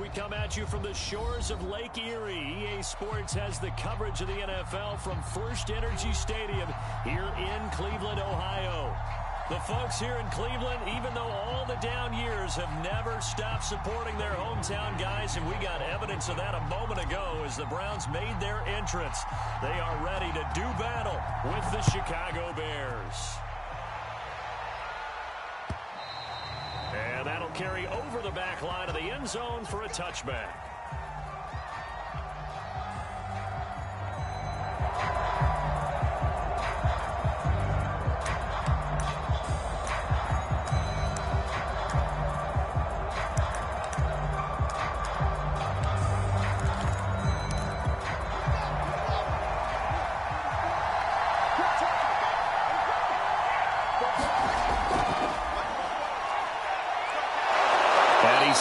we come at you from the shores of Lake Erie. EA Sports has the coverage of the NFL from First Energy Stadium here in Cleveland, Ohio. The folks here in Cleveland, even though all the down years, have never stopped supporting their hometown guys, and we got evidence of that a moment ago as the Browns made their entrance. They are ready to do battle with the Chicago Bears. And that'll carry over the back line of the end zone for a touchback.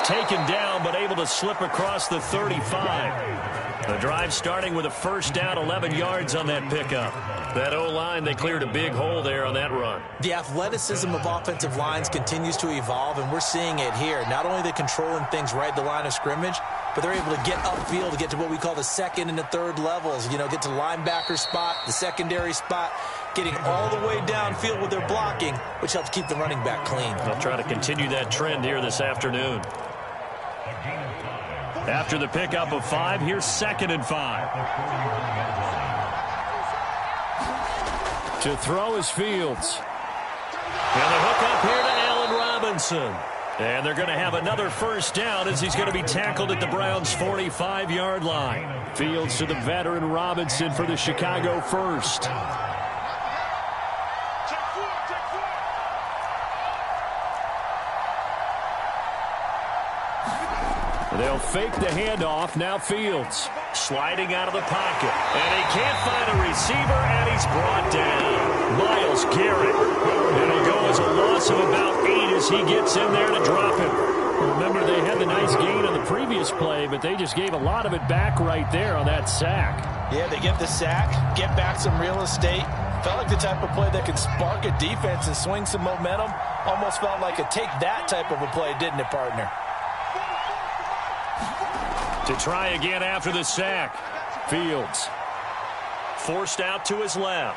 Taken down, but able to slip across the 35. The drive starting with a first down, 11 yards on that pickup. That O-line, they cleared a big hole there on that run. The athleticism of offensive lines continues to evolve, and we're seeing it here. Not only are they controlling things right at the line of scrimmage, but they're able to get upfield to get to what we call the second and the third levels. You know, get to the linebacker spot, the secondary spot, getting all the way downfield with their blocking, which helps keep the running back clean. They'll try to continue that trend here this afternoon. After the pickup of 5, here's 2nd and 5. To throw is Fields. And the hook up here to Allen Robinson. And they're going to have another first down as he's going to be tackled at the Browns' 45-yard line. Fields to the veteran Robinson for the Chicago first. They'll fake the handoff. Now Fields sliding out of the pocket. And he can't find a receiver, and he's brought down. Myles Garrett. And he'll go as a loss of about 8 as he gets in there to drop him. Remember, they had the nice gain on the previous play, but they just gave a lot of it back right there on that sack. Yeah, they get the sack, get back some real estate. Felt like the type of play that can spark a defense and swing some momentum. Almost felt like a take that type of a play, didn't it, partner? To try again after the sack. Fields forced out to his left.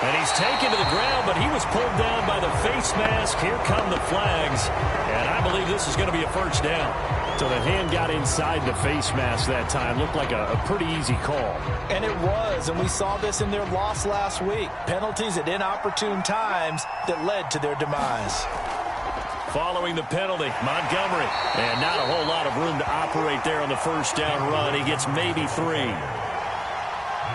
And he's taken to the ground, but he was pulled down by the face mask. Here come the flags. And I believe this is going to be a first down. So the hand got inside the face mask that time. Looked like a pretty easy call. And it was, and we saw this in their loss last week. Penalties at inopportune times that led to their demise. Following the penalty, Montgomery. And not a whole lot of room to operate there on the first down run. He gets maybe 3.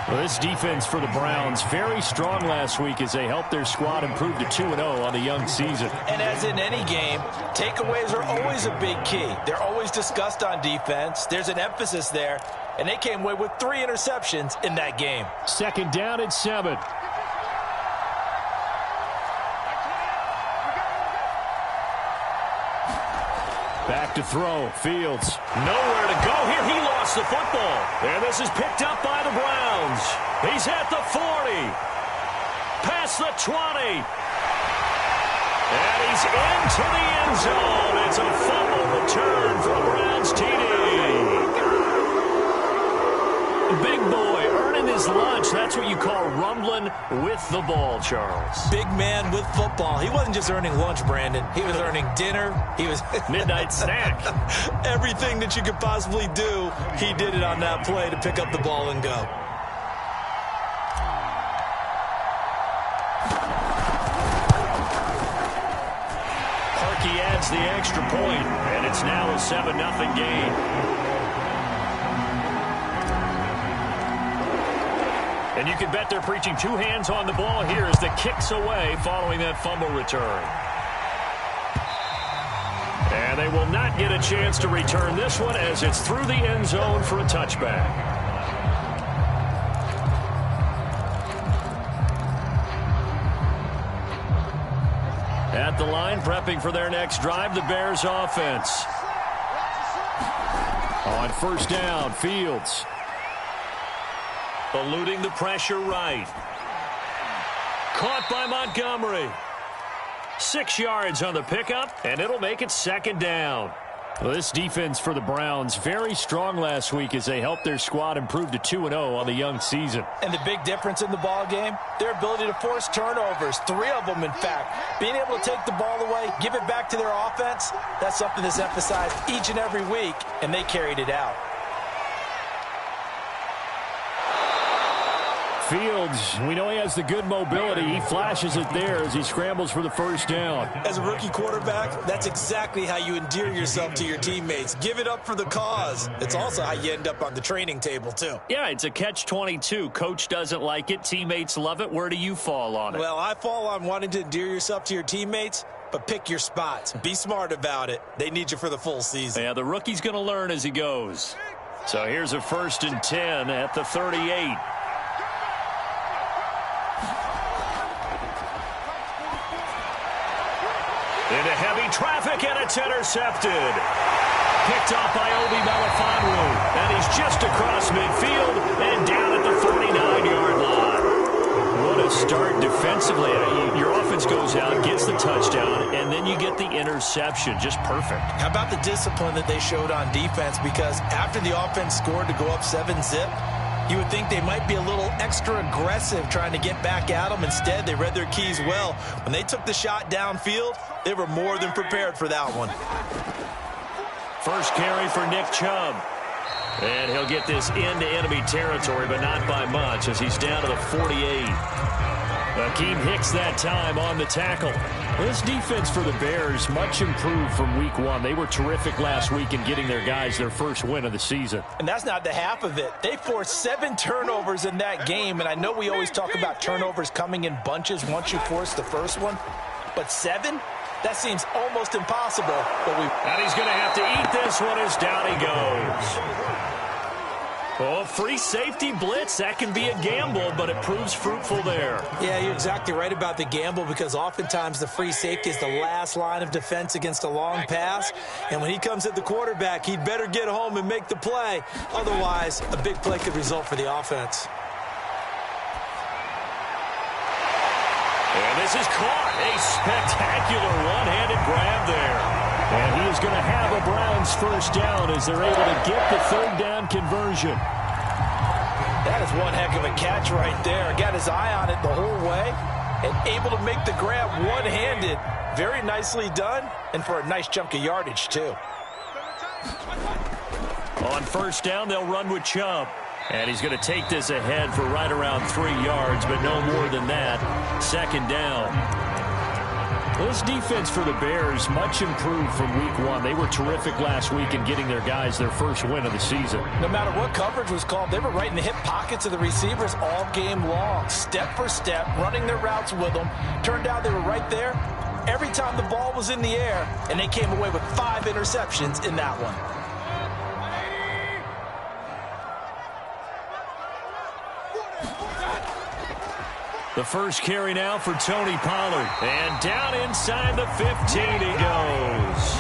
Well, this defense for the Browns, very strong last week as they helped their squad improve to 2-0 on the young season. And as in any game, takeaways are always a big key. They're always discussed on defense. There's an emphasis there, and they came away with 3 interceptions in that game. 2nd down and 7. Back to throw. Fields. Nowhere to go here. He lost the football. And this is picked up by the Browns. He's at the 40. Past the 20. And he's into the end zone. It's a fumble return for the Browns TD. Big boy earning his lunch. That's what you call rumbling with the ball, Charles. Big man with football. He wasn't just earning lunch, Brandon. He was earning dinner. He was midnight snack. Everything that you could possibly do, he did it on that play to pick up the ball and go. Parkey adds the extra point, and it's now a 7-0 game. And you can bet they're preaching 2 hands on the ball here as the kick's away following that fumble return. And they will not get a chance to return this one as it's through the end zone for a touchback. At the line, prepping for their next drive, the Bears offense. On first down, Fields. Eluding the pressure right. Caught by Montgomery. 6 yards on the pickup, and it'll make it 2nd down. Well, this defense for the Browns, very strong last week as they helped their squad improve to 2-0 on the young season. And the big difference in the ball game, their ability to force turnovers, 3 of them in fact. Being able to take the ball away, give it back to their offense, that's something that's emphasized each and every week, and they carried it out. Fields, we know he has the good mobility. He flashes it there as he scrambles for the first down. As a rookie quarterback, that's exactly how you endear yourself to your teammates. Give it up for the cause. It's also how you end up on the training table, too. Yeah, it's a catch-22. Coach doesn't like it. Teammates love it. Where do you fall on it? Well, I fall on wanting to endear yourself to your teammates, but pick your spots. Be smart about it. They need you for the full season. Yeah, the rookie's going to learn as he goes. So here's a 1st and 10 at the 38. Into heavy traffic, and it's intercepted. Picked off by Obi Melifonwu, and he's just across midfield and down at the 49-yard line. What a start defensively. Your offense goes out, gets the touchdown, and then you get the interception. Just perfect. How about the discipline that they showed on defense? Because after the offense scored to go up 7-zip, you would think they might be a little extra aggressive trying to get back at them. Instead, they read their keys well. When they took the shot downfield, they were more than prepared for that one. First carry for Nick Chubb. And he'll get this into enemy territory, but not by much as he's down to the 48. Akeem Hicks that time on the tackle. Well, this defense for the Bears, much improved from week 1. They were terrific last week in getting their guys their first win of the season. And that's not the half of it. They forced 7 turnovers in that game, and I know we always talk about turnovers coming in bunches once you force the first one, but 7? That seems almost impossible. And he's going to have to eat this one as down he goes. Oh, free safety blitz, that can be a gamble, but it proves fruitful there. Yeah, you're exactly right about the gamble because oftentimes the free safety is the last line of defense against a long pass. And when he comes at the quarterback, he'd better get home and make the play. Otherwise, a big play could result for the offense. And this is caught. A spectacular one-handed grab there. And he is going to have a Browns first down as they're able to get the 3rd down conversion. That is one heck of a catch right there. Got his eye on it the whole way and able to make the grab one-handed. Very nicely done and for a nice chunk of yardage, too. On first down, they'll run with Chubb. And he's going to take this ahead for right around 3 yards, but no more than that. 2nd down. Well, this defense for the Bears, much improved from week 1. They were terrific last week in getting their guys their first win of the season. No matter what coverage was called, they were right in the hip pockets of the receivers all game long. Step for step, running their routes with them. Turned out they were right there every time the ball was in the air, and they came away with 5 interceptions in that one. The first carry now for Tony Pollard. And down inside the 15 he goes.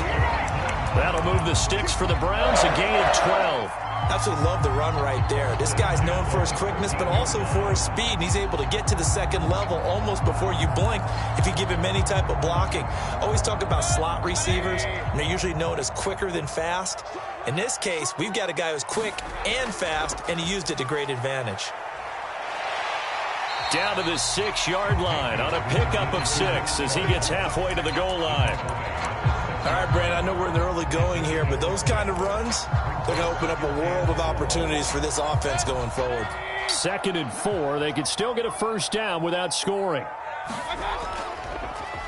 That'll move the sticks for the Browns, a gain of 12. Absolutely love the run right there. This guy's known for his quickness, but also for his speed. And he's able to get to the 2nd level almost before you blink if you give him any type of blocking. Always talk about slot receivers, and they're usually known as quicker than fast. In this case, we've got a guy who's quick and fast, and he used it to great advantage. Down to the 6-yard line on a pickup of 6 as he gets halfway to the goal line. All right, Brandon, I know we're in the early going here, but those kind of runs, they're going to open up a world of opportunities for this offense going forward. 2nd and 4, they could still get a first down without scoring.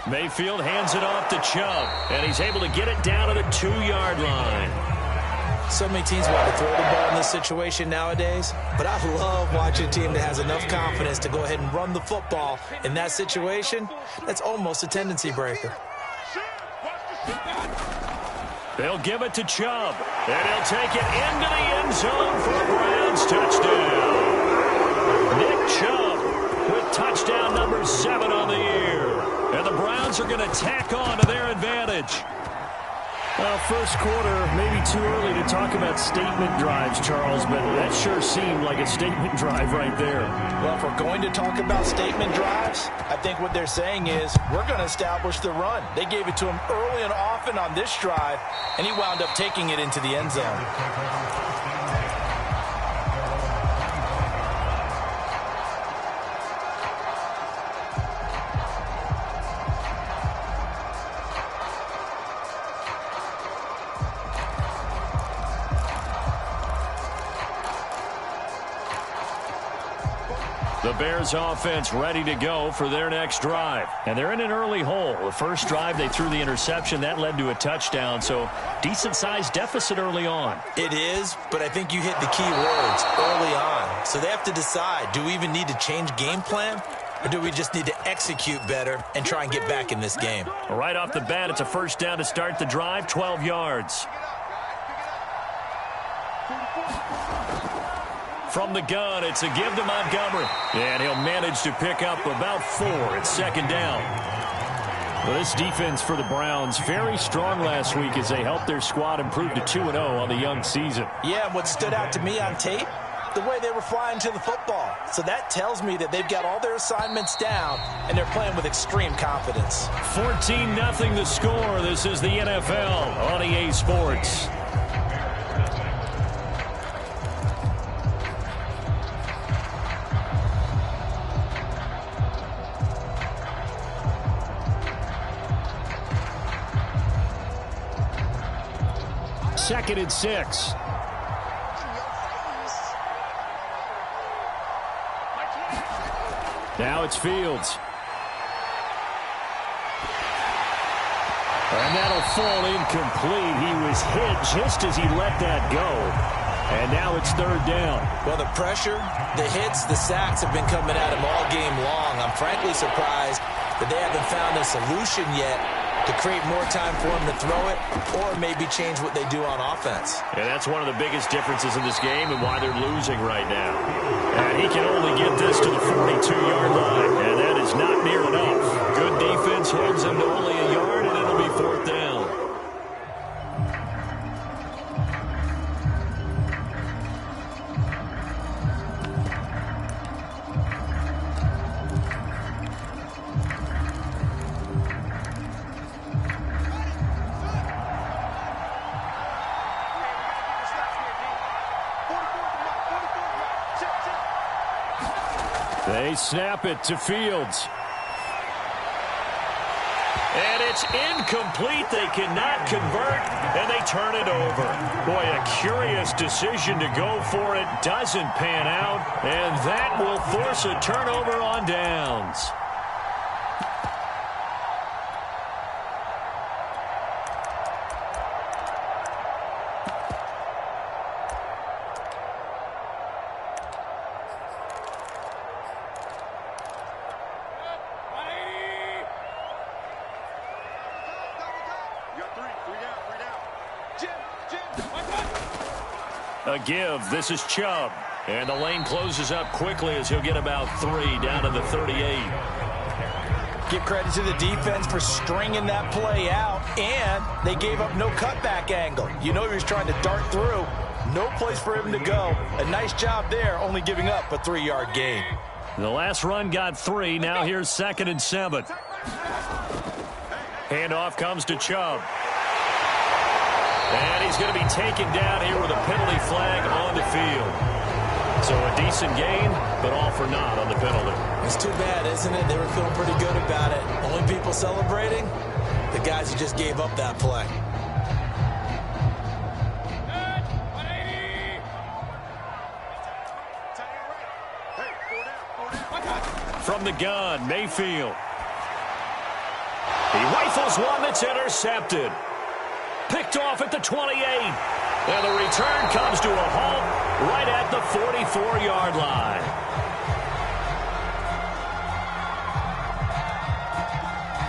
Mayfield hands it off to Chubb, and he's able to get it down to the 2-yard line. So many teams want to throw the ball in this situation nowadays, but I love watching a team that has enough confidence to go ahead and run the football. In that situation, that's almost a tendency breaker. They'll give it to Chubb, and he'll take it into the end zone for a Browns touchdown. Nick Chubb with touchdown number 7 on the year. And the Browns are going to tack on to their advantage. Well, first quarter, maybe too early to talk about statement drives, Charles, but that sure seemed like a statement drive right there. Well, if we're going to talk about statement drives, I think what they're saying is we're going to establish the run. They gave it to him early and often on this drive, and he wound up taking it into the end zone. The Bears offense ready to go for their next drive. And they're in an early hole. The first drive, they threw the interception. That led to a touchdown. So decent-sized deficit early on. It is, but I think you hit the key words early on. So they have to decide, do we even need to change game plan? Or do we just need to execute better and try and get back in this game? Right off the bat, it's a first down to start the drive, 12 yards. From the gun, it's a give to Montgomery. And he'll manage to pick up about 4. It's second down. Well, this defense for the Browns, very strong last week as they helped their squad improve to 2-0 on the young season. Yeah, and what stood out to me on tape, the way they were flying to the football. So that tells me that they've got all their assignments down, and they're playing with extreme confidence. 14-0 the score. This is the NFL on EA Sports. Second and 6. Now it's Fields. And that'll fall incomplete. He was hit just as he let that go. And now it's third down. Well, the pressure, the hits, the sacks have been coming at him all game long. I'm frankly surprised that they haven't found a solution yet to create more time for him to throw it or maybe change what they do on offense. And that's one of the biggest differences in this game and why they're losing right now. And he can only get this to the 42-yard line, and that is not near enough. Good defense holds him to only a yard, and it'll be fourth down. They snap it to Fields. And it's incomplete. They cannot convert, and they turn it over. Boy, a curious decision to go for it. Doesn't pan out, and that will force a turnover on downs. A give. This is Chubb. And the lane closes up quickly as he'll get about 3 down to the 38. Give credit to the defense for stringing that play out, and they gave up no cutback angle. You know he was trying to dart through. No place for him to go. A nice job there, only giving up a 3-yard gain. The last run got 3. Now here's second and 7. Handoff comes to Chubb. And he's going to be taken down here with a penalty flag on the field. So a decent gain, but all for naught on the penalty. It's too bad, isn't it? They were feeling pretty good about it. Only people celebrating? The guys who just gave up that play. From the gun, Mayfield. He rifles one that's intercepted. Picked off at the 28. And the return comes to a halt right at the 44-yard line.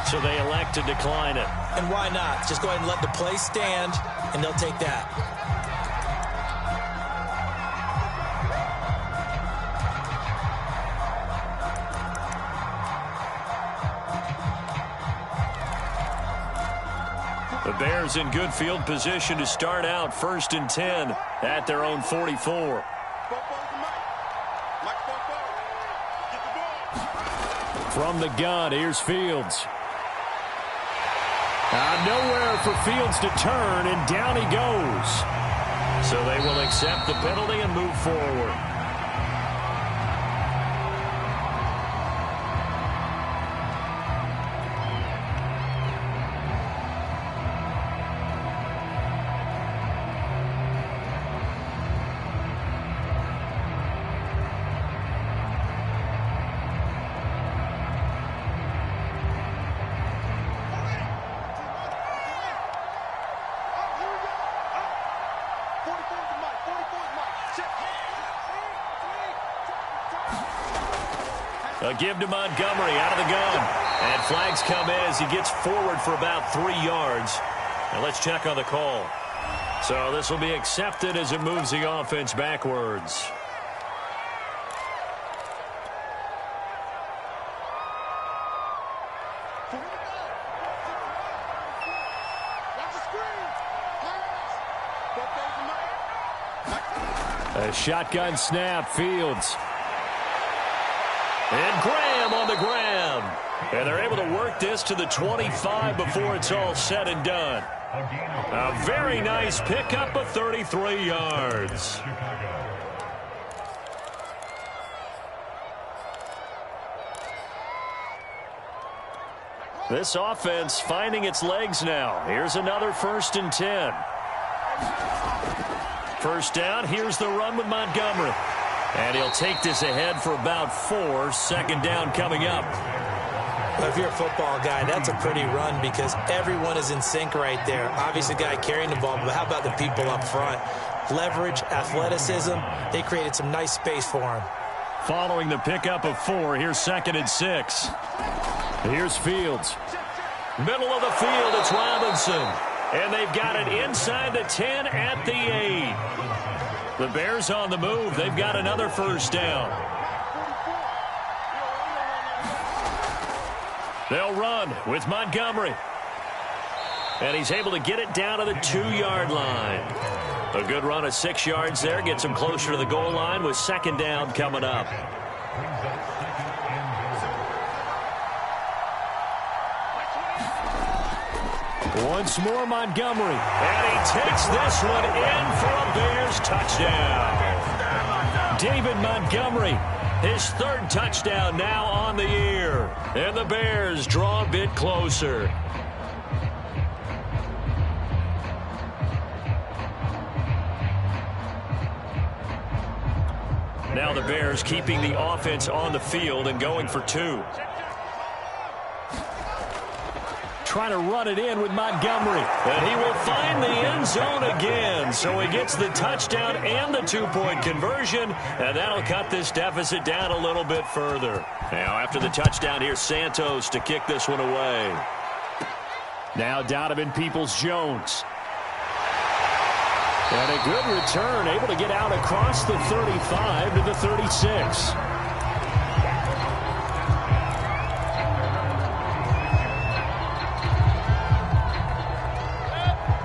So they elect to decline it. And why not? Just go ahead and let the play stand, and they'll take that. The Bears in good field position to start out 1st and 10 at their own 44. From the gun, here's Fields. Nowhere for Fields to turn, and down he goes. So they will accept the penalty and move forward. A give to Montgomery out of the gun. And flags come in as he gets forward for about 3 yards. Now let's check on the call. So this will be accepted as it moves the offense backwards. A shotgun snap, Fields. And Graham on the ground. And they're able to work this to the 25 before it's all said and done. A very nice pickup of 33 yards. This offense finding its legs now. Here's another 1st and 10. First down, here's the run with Montgomery. And he'll take this ahead for about 4. 2nd down coming up. Well, if you're a football guy, that's a pretty run because everyone is in sync right there. Obviously, the guy carrying the ball, but how about the people up front? Leverage, athleticism, they created some nice space for him. Following the pickup of 4, here's 2nd and 6. Here's Fields. Middle of the field, it's Robinson. And they've got it inside the 10 at the 8. The Bears on the move. They've got another 1st down. They'll run with Montgomery. And he's able to get it down to the 2-yard line. A good run of 6 yards there. Gets him closer to the goal line with 2nd down coming up. Once more Montgomery. And he takes this one in for a Bears touchdown. David Montgomery, his 3rd touchdown now on the year. And the Bears draw a bit closer. Now the Bears keeping the offense on the field and going for 2. Trying to run it in with Montgomery. And he will find the end zone again. So he gets the touchdown and the 2-point conversion. And that'll cut this deficit down a little bit further. Now after the touchdown, here's Santos to kick this one away. Now Donovan Peoples-Jones. And a good return, able to get out across the 35 to the 36.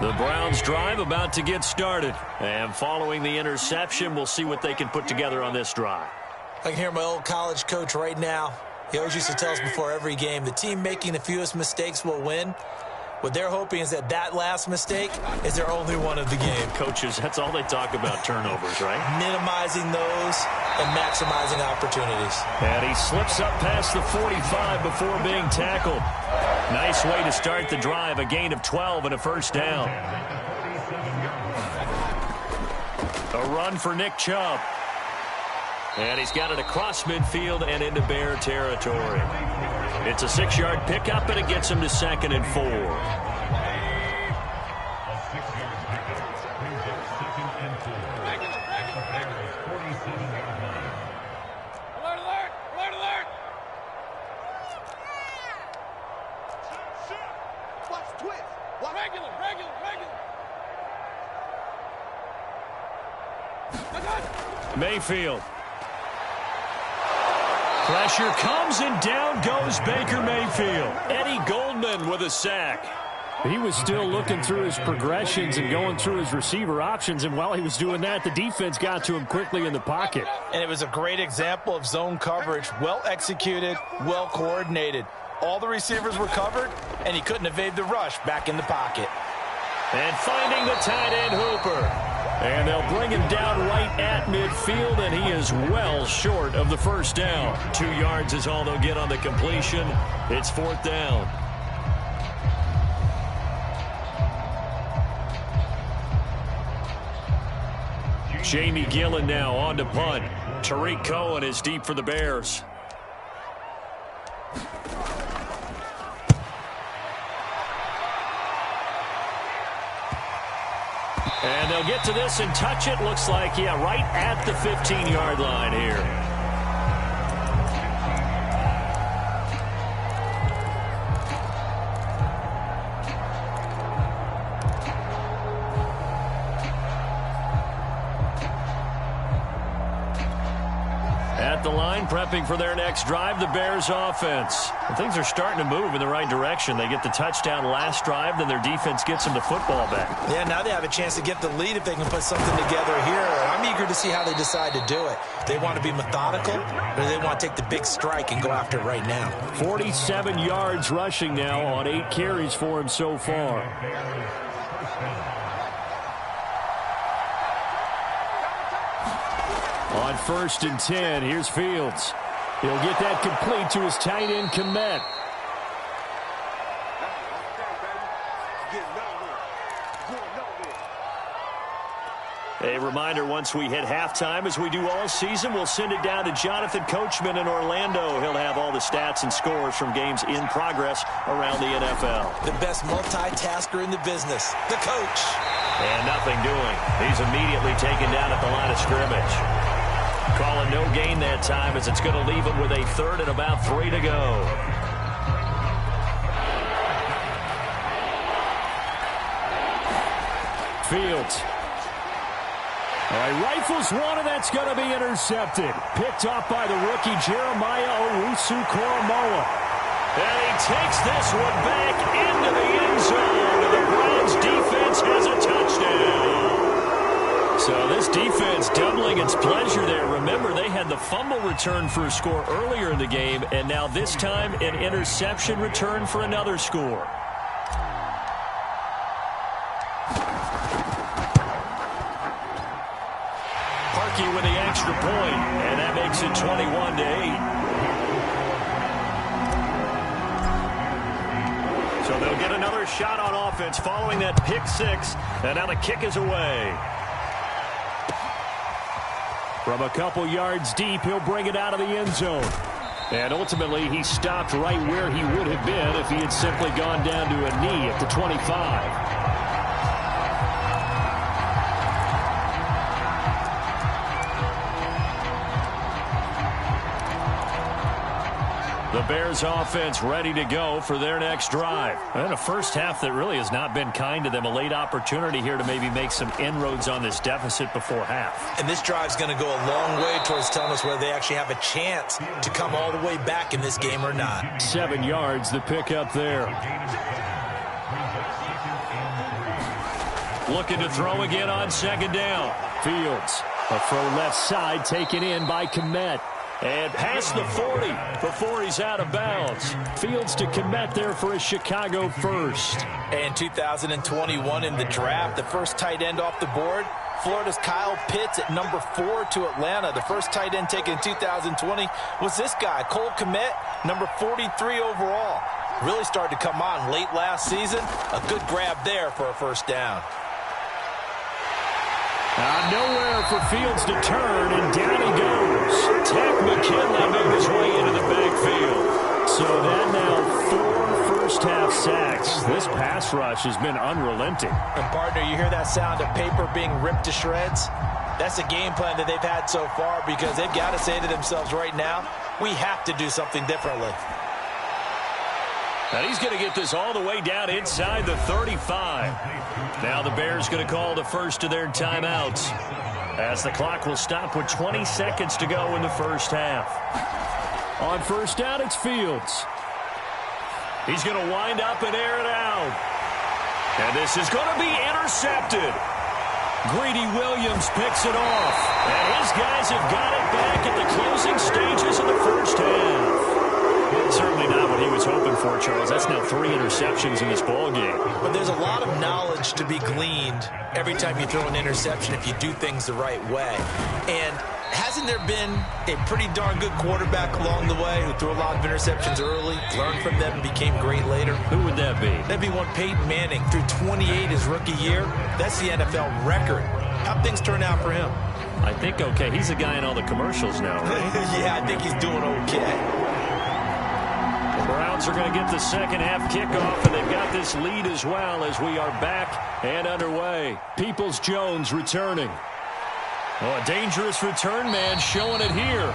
The Browns drive about to get started. And following the interception, we'll see what they can put together on this drive. I can hear my old college coach right now. He always used to tell us before every game, the team making the fewest mistakes will win. What they're hoping is that that last mistake is their only one of the game. Coaches, that's all they talk about, turnovers, right? Minimizing those and maximizing opportunities. And he slips up past the 45 before being tackled. Nice way to start the drive, a gain of 12 and a 1st down. A run for Nick Chubb. And he's got it across midfield and into Bear territory. It's a 6-yard pickup, and it gets him to 2nd and 4. Alert, alert! Alert, alert! Watch twist! Regular, regular, regular! Mayfield. Pressure comes, and down goes Baker Mayfield. Eddie Goldman with a sack. He was still looking through his progressions and going through his receiver options, and while he was doing that, the defense got to him quickly in the pocket. And it was a great example of zone coverage. Well executed, well coordinated. All the receivers were covered, and he couldn't evade the rush back in the pocket. And finding the tight end Hooper. And they'll bring him down right at midfield, and he is well short of the first down. 2 yards is all they'll get on the completion. It's 4th down. Jamie Gillen now on to punt. Tariq Cohen is deep for the Bears. And they'll get to this and touch it. Looks like, yeah, right at the 15-yard line here. At the line, prepping for their next drive, the Bears offense. And things are starting to move in the right direction. They get the touchdown last drive, then their defense gets them the football back. Yeah, now they have a chance to get the lead if they can put something together here. I'm eager to see how they decide to do it. They want to be methodical, or they want to take the big strike and go after it right now. 47 yards rushing now on 8 carries for him so far. On 1st and 10, here's Fields. He'll get that complete to his tight end, Kmet. A reminder, once we hit halftime, as we do all season, we'll send it down to Jonathan Coachman in Orlando. He'll have all the stats and scores from games in progress around the NFL. The best multitasker in the business, the coach. And nothing doing. He's immediately taken down at the line of scrimmage. Calling no gain that time, as it's going to leave him with a 3rd and about 3 to go. Fields. All right, rifles one, and that's going to be intercepted. Picked off by the rookie Jeremiah Owusu-Koramoah. And he takes this one back into the end zone. And the Browns defense has a touchdown. So this defense doubling its pleasure there. Remember, they had the fumble return for a score earlier in the game, and now this time an interception return for another score. Parkey with the extra point, and that makes it 21-8. So they'll get another shot on offense following that pick 6, and now the kick is away. From a couple yards deep, he'll bring it out of the end zone. And ultimately, he stopped right where he would have been if he had simply gone down to a knee at the 25. The Bears offense ready to go for their next drive. And a first half that really has not been kind to them. A late opportunity here to maybe make some inroads on this deficit before half. And this drive's going to go a long way towards telling us whether they actually have a chance to come all the way back in this game or not. 7 yards, the pickup there. Looking to throw again on 2nd down. Fields, a throw left side taken in by Kmet. And past the 40 before he's out of bounds. Fields to Kmet there for a Chicago first. And 2021 in the draft, the first tight end off the board, Florida's Kyle Pitts at number 4 to Atlanta. The first tight end taken in 2020 was this guy, Cole Kmet, number 43 overall. Really started to come on late last season. A good grab there for a first down. Nowhere for Fields to turn, and down he goes. Takk McKinley made his way into the backfield. So that now 4 first-half sacks. This pass rush has been unrelenting. And, partner, you hear that sound of paper being ripped to shreds? That's the game plan that they've had so far, because they've got to say to themselves right now, we have to do something differently. And he's going to get this all the way down inside the 35. Now the Bears going to call the first of their timeouts, as the clock will stop with 20 seconds to go in the first half. On first down, it's Fields. He's going to wind up and air it out. And this is going to be intercepted. Greedy Williams picks it off. And his guys have got it back at the closing stages of the first half. Certainly not what he was hoping for, Charles. That's now 3 interceptions in this ballgame. But there's a lot of knowledge to be gleaned every time you throw an interception if you do things the right way. And hasn't there been a pretty darn good quarterback along the way who threw a lot of interceptions early, learned from them, and became great later? Who would that be? That'd be one Peyton Manning. Threw 28 his rookie year. That's the NFL record. How'd things turn out for him? I think okay. He's the guy in all the commercials now, right? Yeah, I think he's doing okay. The Browns are going to get the second half kickoff, and they've got this lead as well as we are back and underway. Peoples-Jones returning. Oh, a dangerous return man showing it here.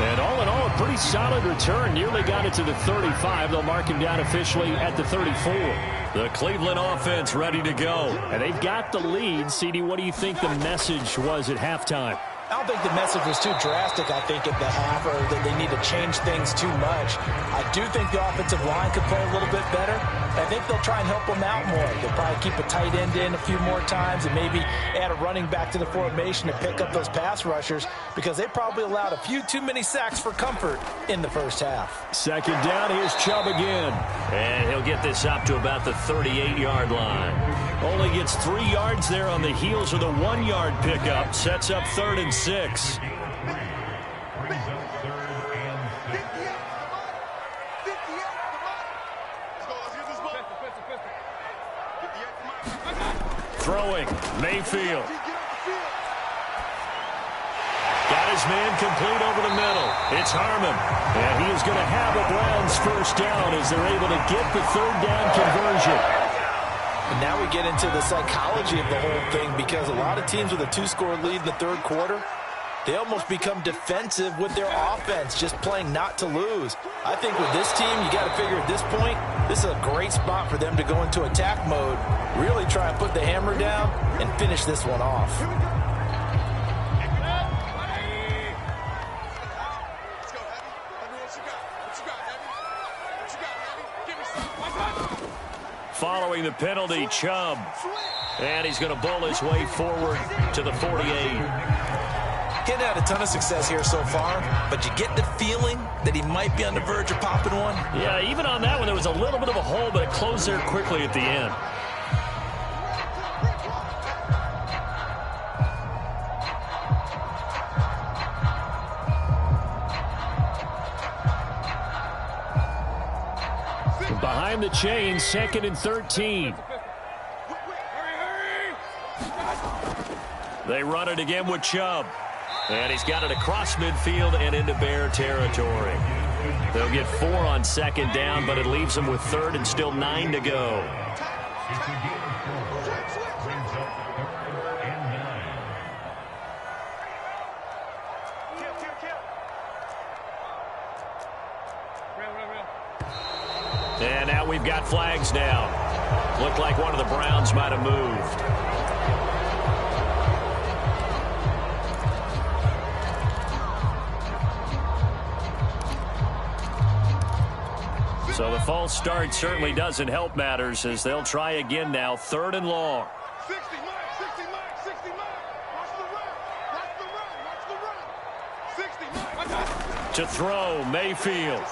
And all in all, a pretty solid return. Nearly got it to the 35. They'll mark him down officially at the 34. The Cleveland offense ready to go. And they've got the lead. CD, what do you think the message was at halftime? I don't think the message was too drastic, I think, at the half, or that they need to change things too much. I do think the offensive line could play a little bit better. I think they'll try and help them out more. They'll probably keep a tight end in a few more times and maybe add a running back to the formation to pick up those pass rushers, because they probably allowed a few too many sacks for comfort in the first half. Second down, here's Chubb again. And he'll get this up to about the 38-yard line. Only gets 3 yards there on the heels of the 1-yard pickup. Sets up 3rd and 6. Throwing, Mayfield. Got his man complete over the middle. It's Harmon. And he is going to have a Browns first down as they're able to get the 3rd down conversion. And now we get into the psychology of the whole thing, because a lot of teams with a 2-score lead in the 3rd quarter, they almost become defensive with their offense, just playing not to lose. I think with this team, you got to figure at this point, this is a great spot for them to go into attack mode, really try and put the hammer down and finish this one off. Following the penalty, Chubb. And he's going to bowl his way forward to the 48. Getting had a ton of success here so far, but you get the feeling that he might be on the verge of popping one. Yeah, even on that one, there was a little bit of a hole, but it closed there quickly at the end. Behind the chain, 2nd and 13. They run it again with Chubb. And he's got it across midfield and into Bear territory. They'll get 4 on 2nd down, but it leaves them with 3rd and still 9 to go. And now we've got flags down. Looked like one of the Browns might have moved. So the false start certainly doesn't help matters, as they'll try again now. 3rd and long. 60 mark, 60 mark, 60 mark. Watch the run. Watch the run. Watch the run. 60 mark. To throw, Mayfield.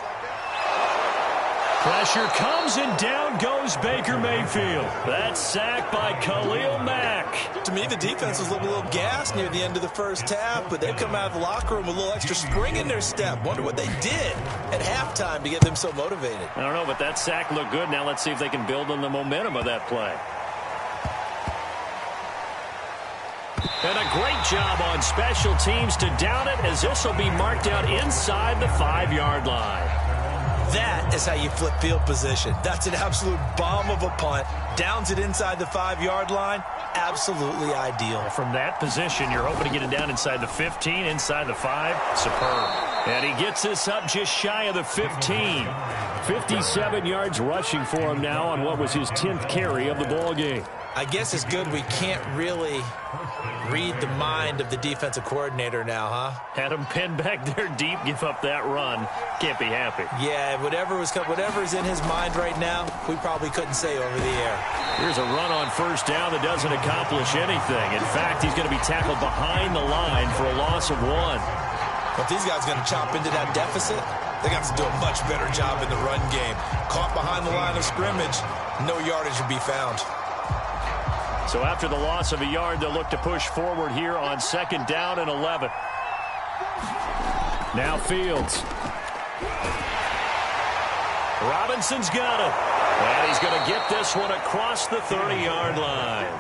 Pressure comes, and down goes Baker Mayfield. That's sacked by Khalil Mack. To me, the defense was a little gassed near the end of the first half, but they've come out of the locker room with a little extra spring in their step. Wonder what they did at halftime to get them so motivated. I don't know, but that sack looked good. Now let's see if they can build on the momentum of that play. And a great job on special teams to down it, as this will be marked out inside the 5-yard line. That is how you flip field position. That's an absolute bomb of a punt. Downs it inside the 5-yard line. Absolutely ideal. From that position, you're hoping to get it down inside the 15, inside the 5. Superb. And he gets this up just shy of the 15. 57 yards rushing for him now on what was his 10th carry of the ball game. I guess it's good we can't really read the mind of the defensive coordinator now, huh? Had him pinned back there deep, give up that run. Can't be happy. Yeah, whatever's in his mind right now, we probably couldn't say over the air. Here's a run on first down that doesn't accomplish anything. In fact, he's going to be tackled behind the line for a loss of 1. But these guys are going to chop into that deficit. They got to do a much better job in the run game. Caught behind the line of scrimmage, no yardage would be found. So after the loss of a yard, they'll look to push forward here on 2nd down and 11. Now Fields. Robinson's got it. And he's going to get this one across the 30-yard line.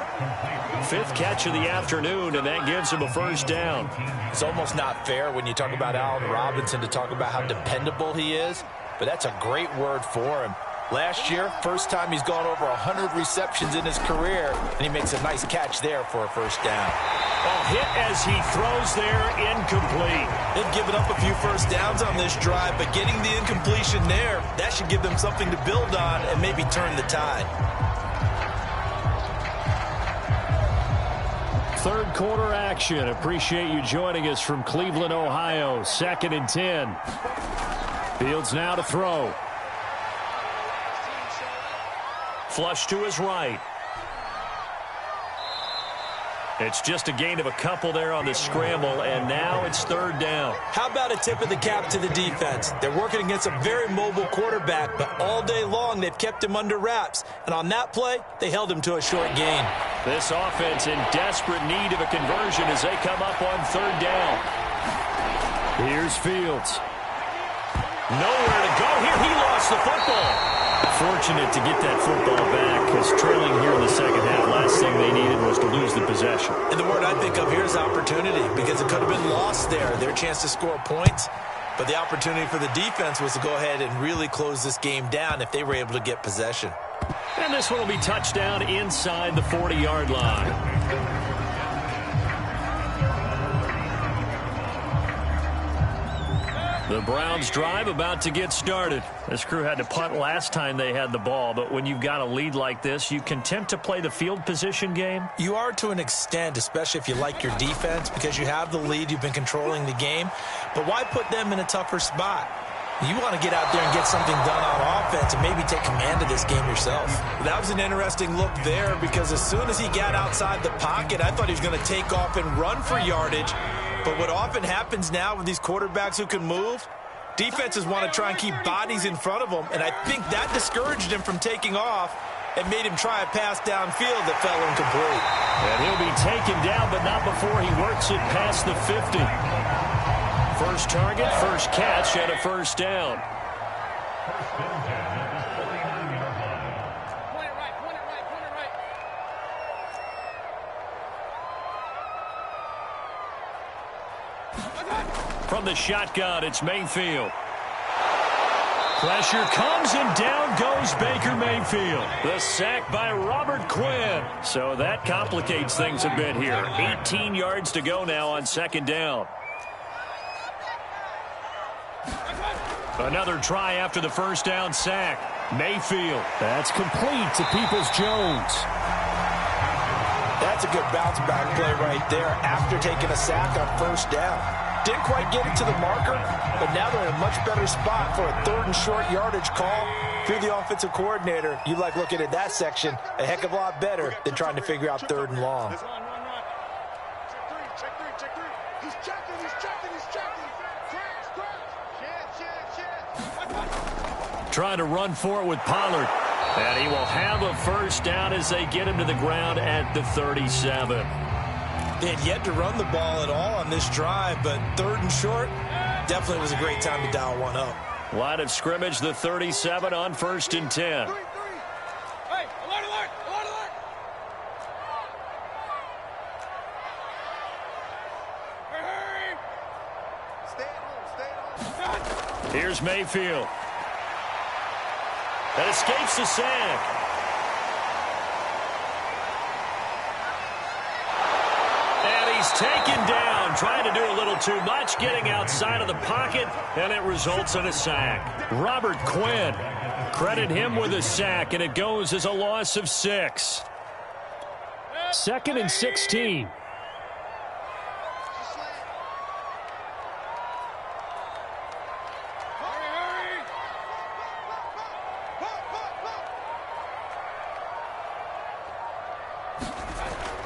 5th catch of the afternoon, and that gives him a first down. It's almost not fair when you talk about Allen Robinson to talk about how dependable he is, but that's a great word for him. Last year, first time he's gone over 100 receptions in his career, and he makes a nice catch there for a first down. Hit as he throws there, incomplete. They've given up a few first downs on this drive, but getting the incompletion there, that should give them something to build on and maybe turn the tide. 3rd quarter action. Appreciate you joining us from Cleveland, Ohio. 2nd and 10. Fields now to throw. Flush to his right. It's just a gain of a couple there on the scramble, and now it's 3rd down. How about a tip of the cap to the defense? They're working against a very mobile quarterback, but all day long they've kept him under wraps. And on that play, they held him to a short gain. This offense in desperate need of a conversion as they come up on 3rd down. Here's Fields. Nowhere to go here. He lost the football. Fortunate to get that football back, because trailing here in the second half, last thing they needed was to lose the possession. And the word I think of here is opportunity, because it could have been lost there. Their chance to score points, but the opportunity for the defense was to go ahead and really close this game down if they were able to get possession. And this one will be touchdown inside the 40-yard line. The Browns drive about to get started. This crew had to punt last time they had the ball, but when you've got a lead like this, you content to play the field position game? You are to an extent, especially if you like your defense, because you have the lead, you've been controlling the game. But why put them in a tougher spot? You want to get out there and get something done on offense and maybe take command of this game yourself. That was an interesting look there, because as soon as he got outside the pocket, I thought he was going to take off and run for yardage. But what often happens now with these quarterbacks who can move, defenses want to try and keep bodies in front of them, and I think that discouraged him from taking off and made him try a pass downfield that fell incomplete. And he'll be taken down, but not before he works it past the 50. First target, first catch, and a first down. From the shotgun, it's Mayfield. Pressure comes, and down goes Baker Mayfield. The sack by Robert Quinn. So that complicates things a bit here. 18 yards to go now on 2nd down. Another try after the first down sack. Mayfield. That's complete to Peoples-Jones. That's a good bounce back play right there after taking a sack on first down. Didn't quite get it to the marker, but now they're in a much better spot for a 3rd and short yardage call. If you're the offensive coordinator, you like looking at that section a heck of a lot better than trying to figure out 3rd and long. Check 3. He's checking. Trying to run for it with Pollard. And he will have a first down as they get him to the ground at the 37. They had yet to run the ball at all on this drive, but 3rd and short definitely was a great time to dial one up. Line of scrimmage, the 37 on 1st and 10. Hey, alert! Hurry! Stay at home. Here's Mayfield. That escapes the sack. And he's taken down, trying to do a little too much, getting outside of the pocket, and it results in a sack. Robert Quinn, credit him with a sack, and it goes as a loss of 6. 2nd and 16.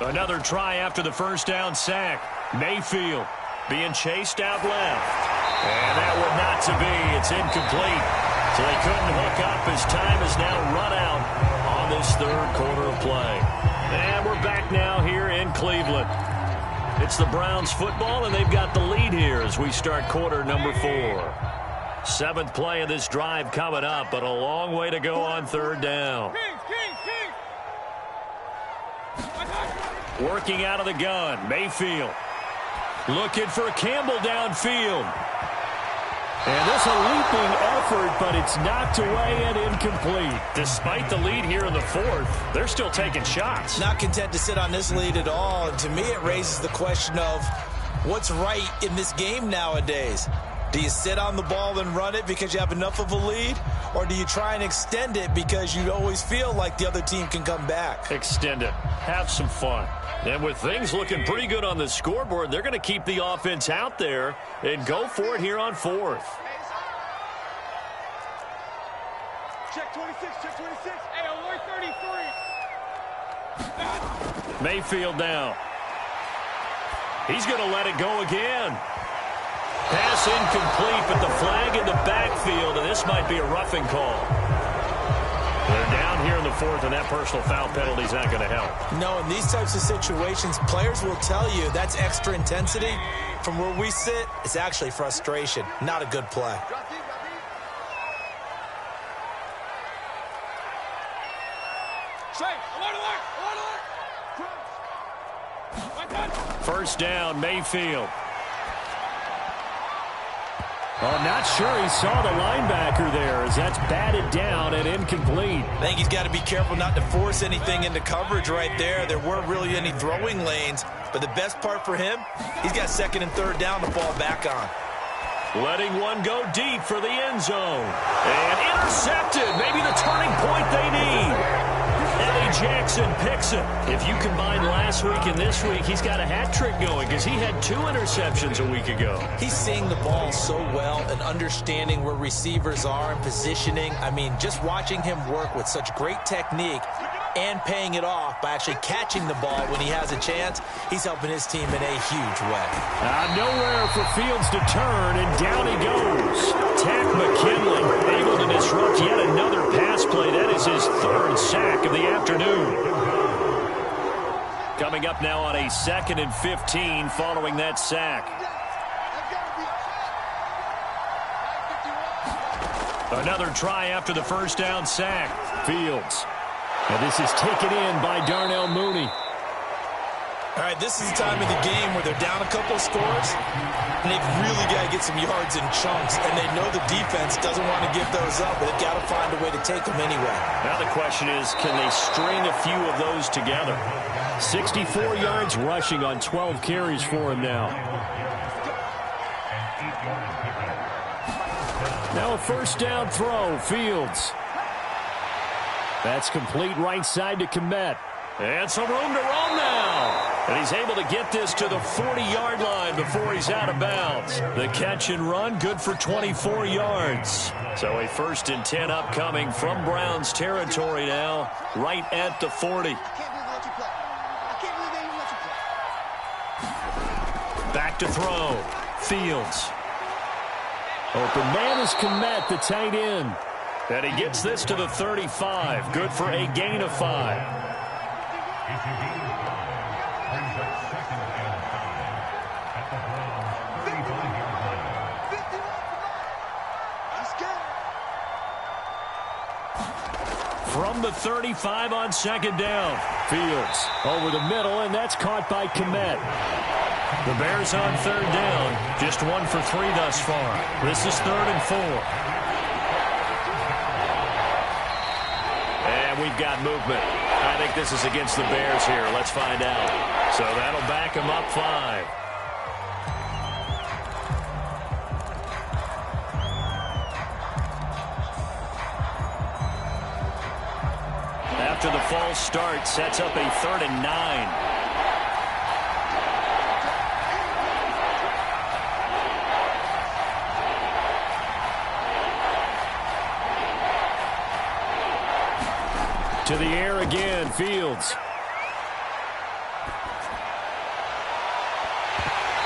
Another try after the first down sack. Mayfield being chased out left. And that one not to be. It's incomplete. So they couldn't hook up as time is now run out on this third quarter of play. And we're back now here in Cleveland. It's the Browns football, and they've got the lead here as we start quarter number 4. 7th play of this drive coming up, but a long way to go on third down. Working out of the gun, Mayfield. Looking for Campbell downfield. And this a leaping effort, but it's knocked away and incomplete. Despite the lead here in the 4th, they're still taking shots. Not content to sit on this lead at all. And to me, it raises the question of what's right in this game nowadays. Do you sit on the ball and run it because you have enough of a lead? Or do you try and extend it because you always feel like the other team can come back? Extend it. Have some fun. And with things looking pretty good on the scoreboard, they're going to keep the offense out there and go for it here on 4th. Check 26, check 26. Hey, alert 33. Mayfield now. He's going to let it go again. Pass incomplete, but the flag in the backfield, and this might be a roughing call. They're down here in the 4th, and that personal foul penalty is not going to help. No, in these types of situations, players will tell you that's extra intensity. From where we sit, it's actually frustration. Not a good play. First down, Mayfield. Oh, not sure he saw the linebacker there as that's batted down and incomplete. I think he's got to be careful not to force anything into coverage right there. There weren't really any throwing lanes, but the best part for him, he's got 2nd and 3rd down to fall back on. Letting one go deep for the end zone. And intercepted. Maybe the turning point they need. Eddie Jackson picks it. If you combine last week and this week, he's got a hat trick going because he had 2 interceptions a week ago. He's seeing the ball so well and understanding where receivers are and positioning. I mean, just watching him work with such great technique and paying it off by actually catching the ball when he has a chance, he's helping his team in a huge way. Nowhere for Fields to turn, and down he goes. Tack McKinley able to disrupt yet another pass play. That is his 3rd sack of the afternoon. Coming up now on a 2nd and 15 following that sack. Another try after the first down sack. Fields. And this is taken in by Darnell Mooney. All right, this is the time of the game where they're down a couple of scores, and they've really got to get some yards in chunks, and they know the defense doesn't want to give those up, but they've got to find a way to take them anyway. Now the question is, can they string a few of those together? 64 yards rushing on 12 carries for him now. Now a first down throw, Fields. That's complete right side to Kmet. And some room to run now. And he's able to get this to the 40-yard line before he's out of bounds. The catch and run, good for 24 yards. So a 1st and 10 upcoming from Browns territory now, right at the 40. Back to throw. Fields. Open man is Kmet, the tight end. And he gets this to the 35. Good for a gain of 5. From the 35 on 2nd down. Fields over the middle, and that's caught by Kmet. The Bears on 3rd down. Just 1 for 3 thus far. This is 3rd and 4. And we've got movement. I think this is against the Bears here. Let's find out. So that'll back them up 5. After the false start, sets up a 3rd and 9. To the air again, Fields.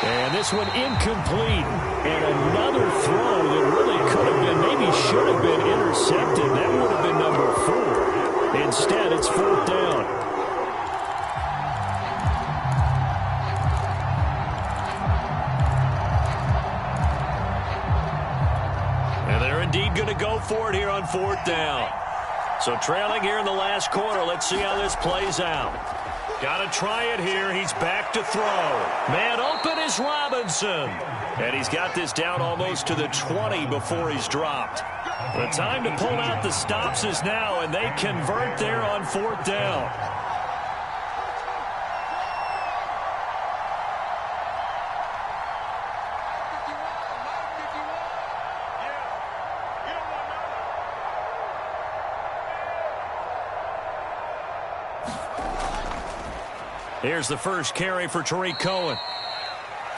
And this one incomplete. And another throw that really could have been, maybe should have been intercepted. That would have been number 4. Instead, it's 4th down. And they're indeed going to go for it here on 4th down. So trailing here in the last quarter. Let's see how this plays out. Got to try it here. He's back to throw. Man open is Robinson. And he's got this down almost to the 20 before he's dropped. The time to pull out the stops is now, and they convert there on 4th down. Here's the first carry for Tariq Cohen.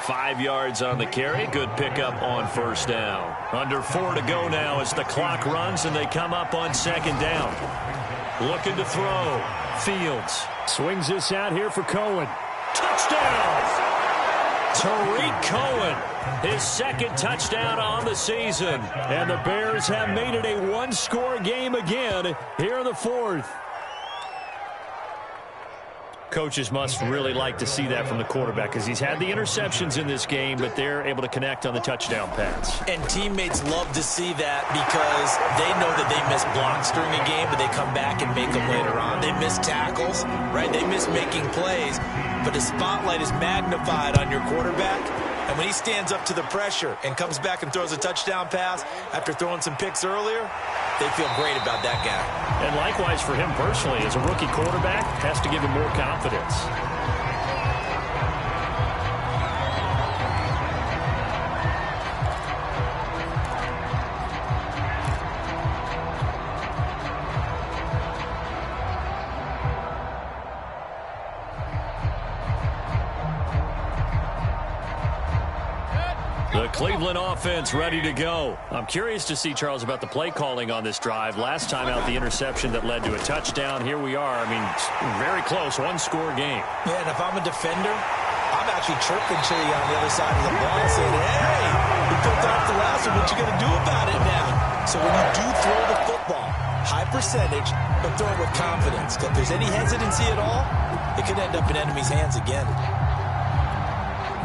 5 yards on the carry. Good pickup on 1st down. Under 4 to go now as the clock runs and they come up on 2nd down. Looking to throw. Fields swings this out here for Cohen. Touchdown! Tariq Cohen, his 2nd touchdown on the season. And the Bears have made it a one-score game again here in the 4th. Coaches must really like to see that from the quarterback because he's had the interceptions in this game, but they're able to connect on the touchdown pass. And teammates love to see that because they know that they miss blocks during a game, but they come back and make them later on. They miss tackles, right? They miss making plays, but the spotlight is magnified on your quarterback. And when he stands up to the pressure and comes back and throws a touchdown pass after throwing some picks earlier, they feel great about that guy. And likewise for him personally, as a rookie quarterback, has to give him more confidence. The Cleveland offense ready to go. I'm curious to see, Charles, about the play calling on this drive. Last time out, the interception that led to a touchdown. Here we are. I mean, very close, one-score game. Yeah, and if I'm a defender, I'm actually chirping to you on the other side of the ball saying, hey, you picked off the last one. What you going to do about it now? So when you do throw the football, high percentage, but throw it with confidence. If there's any hesitancy at all, it could end up in enemy's hands again.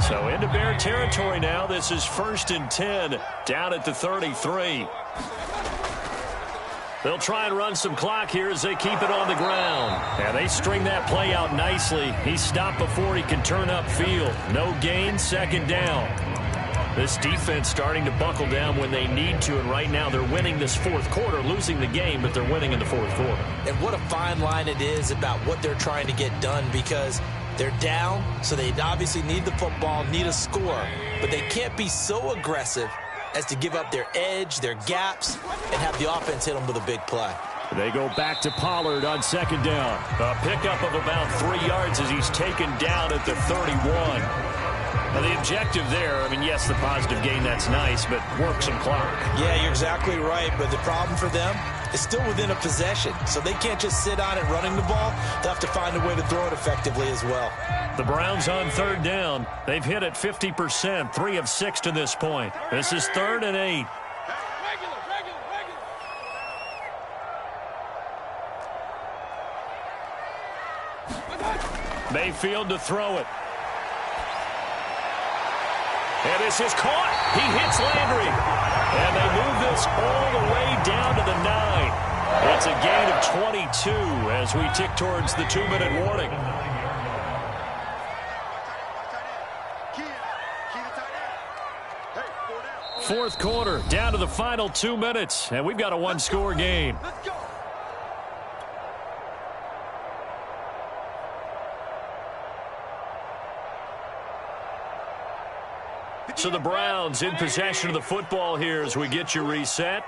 So into Bear territory now. This is 1st and 10 down at the 33. They'll try and run some clock here as they keep it on the ground. And they string that play out nicely. He's stopped before he can turn upfield. No gain, 2nd down. This defense starting to buckle down when they need to, and right now they're winning this 4th quarter, losing the game, but they're winning in the 4th quarter. And what a fine line it is about what they're trying to get done, because they're down, so they obviously need the football, need a score, but they can't be so aggressive as to give up their edge, their gaps, and have the offense hit them with a big play. They go back to Pollard on 2nd down. A pickup of about 3 yards as he's taken down at the 31. Now, the objective there, I mean, yes, the positive gain, that's nice, but work some clock. Yeah, you're exactly right, but the problem for them is still within a possession, so they can't just sit on it running the ball. They'll have to find a way to throw it effectively as well. The Browns on 3rd down. They've hit it 50%, 3 of 6 to this point. This is 3rd and 8. Mayfield to throw it. And this is caught. He hits Landry. And they move this all the way down to the 9. It's a gain of 22 as we tick towards the 2-minute warning. Fourth quarter, down to the final 2 minutes, and we've got a one-score game. So the Browns in possession of the football here as we get you reset.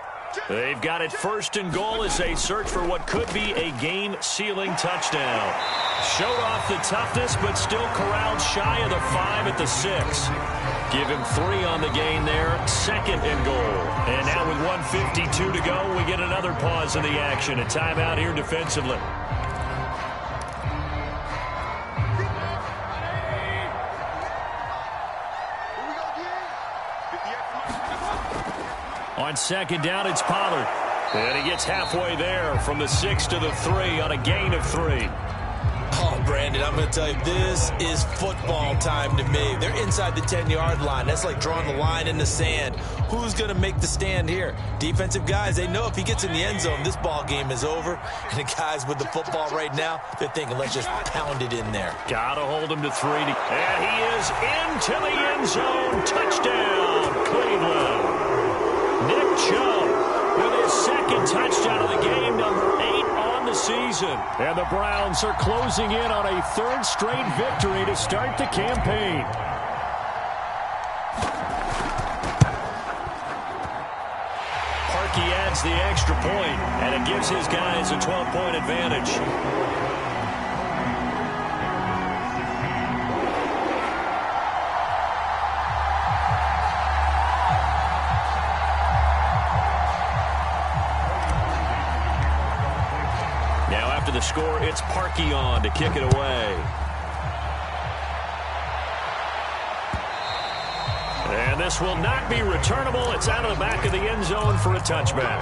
They've got it first and goal as they search for what could be a game-sealing touchdown. Showed off the toughness, but still corralled shy of the 5 at the 6. Give him 3 on the gain there, second and goal. And now with 1:52 to go, we get another pause in the action. A timeout here defensively. On second down, it's Pollard. And he gets halfway there from the 6 to the 3 on a gain of 3. Oh, Brandon, I'm going to tell you, this is football time to me. They're inside the 10-yard line. That's like drawing the line in the sand. Who's going to make the stand here? Defensive guys, they know if he gets in the end zone, this ball game is over. And the guys with the football right now, they're thinking, let's just pound it in there. Got to hold him to 3. And he is into the end zone. Touchdown, Cleveland. Nick Chubb with his second touchdown of the game, number 8 on the season. And the Browns are closing in on a 3rd straight victory to start the campaign. Parkey adds the extra point, and it gives his guys a 12-point advantage. The score, it's Parkey on to kick it away. And this will not be returnable. It's out of the back of the end zone for a touchback.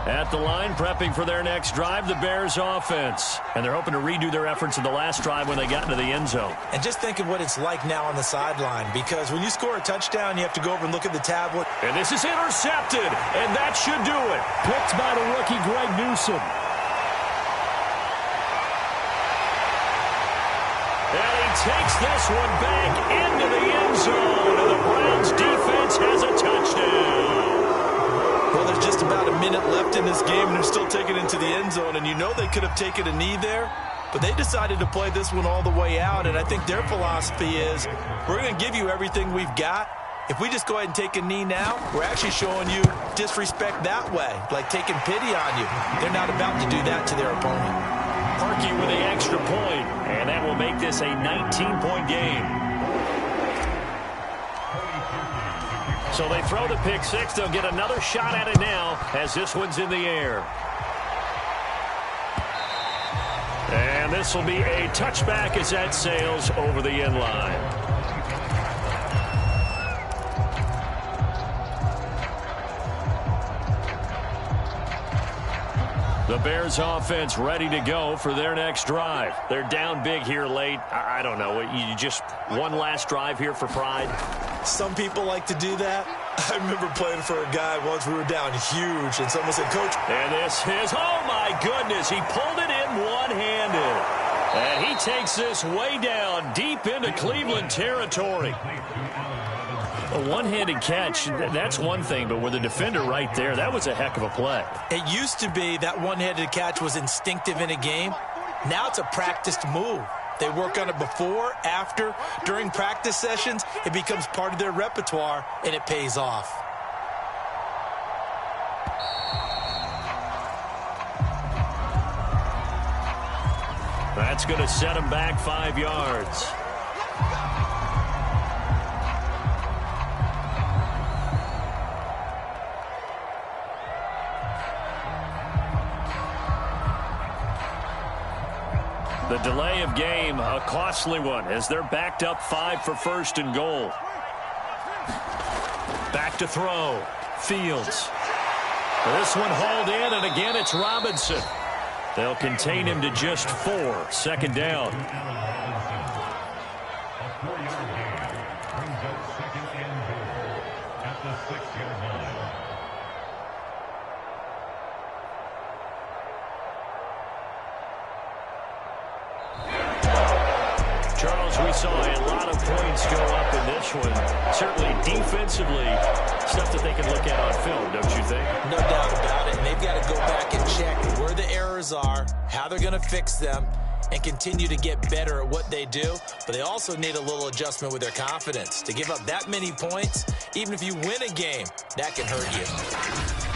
At the line, prepping for their next drive, the Bears offense. And they're hoping to redo their efforts in the last drive when they got into the end zone. And just think of what it's like now on the sideline, because when you score a touchdown, you have to go over and look at the tablet. And this is intercepted, and that should do it. Picked by the rookie Greg Newsome. And he takes this one back into the end zone, and the Browns defense has a touchdown. Well, there's just about a minute left in this game, and they're still taking it into the end zone. And you know they could have taken a knee there, but they decided to play this one all the way out. And I think their philosophy is, we're going to give you everything we've got. If we just go ahead and take a knee now, we're actually showing you disrespect that way, like taking pity on you. They're not about to do that to their opponent. Parkey with the extra point, and that will make this a 19-point game. So they throw the pick 6. They'll get another shot at it now as this one's in the air. And this will be a touchback as that sails over the end line. The Bears offense ready to go for their next drive. They're down big here late. I don't know. You just one last drive here for pride? Some people like to do that. I remember playing for a guy once. We were down huge, and someone said, Coach. And this is, oh my goodness, he pulled it in one-handed. And he takes this way down deep into Cleveland territory. A one-handed catch, that's one thing, but with the defender right there, that was a heck of a play. It used to be that one-handed catch was instinctive in a game. Now it's a practiced move. They work on it before, after, during practice sessions. It becomes part of their repertoire, and it pays off. That's going to set him back 5 yards. The delay of game, a costly one, as they're backed up 5 for first and goal. Back to throw. Fields. This one hauled in, and again it's Robinson. They'll contain him to just 4. Second down. So we saw a lot of points go up in this one. Certainly defensively, stuff that they can look at on film, don't you think? No doubt about it. And they've got to go back and check where the errors are, how they're going to fix them, and continue to get better at what they do. But they also need a little adjustment with their confidence. To give up that many points, even if you win a game, that can hurt you.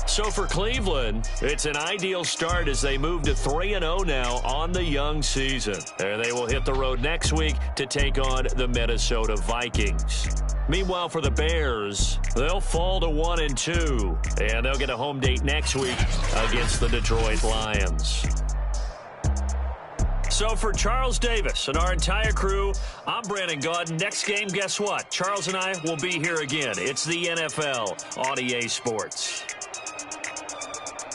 So for Cleveland, it's an ideal start as they move to 3-0 now on the young season. And they will hit the road next week to take on the Minnesota Vikings. Meanwhile, for the Bears, they'll fall to 1-2, and they'll get a home date next week against the Detroit Lions. So for Charles Davis and our entire crew, I'm Brandon Gaudin. Next game, guess what? Charles and I will be here again. It's the NFL on EA Sports.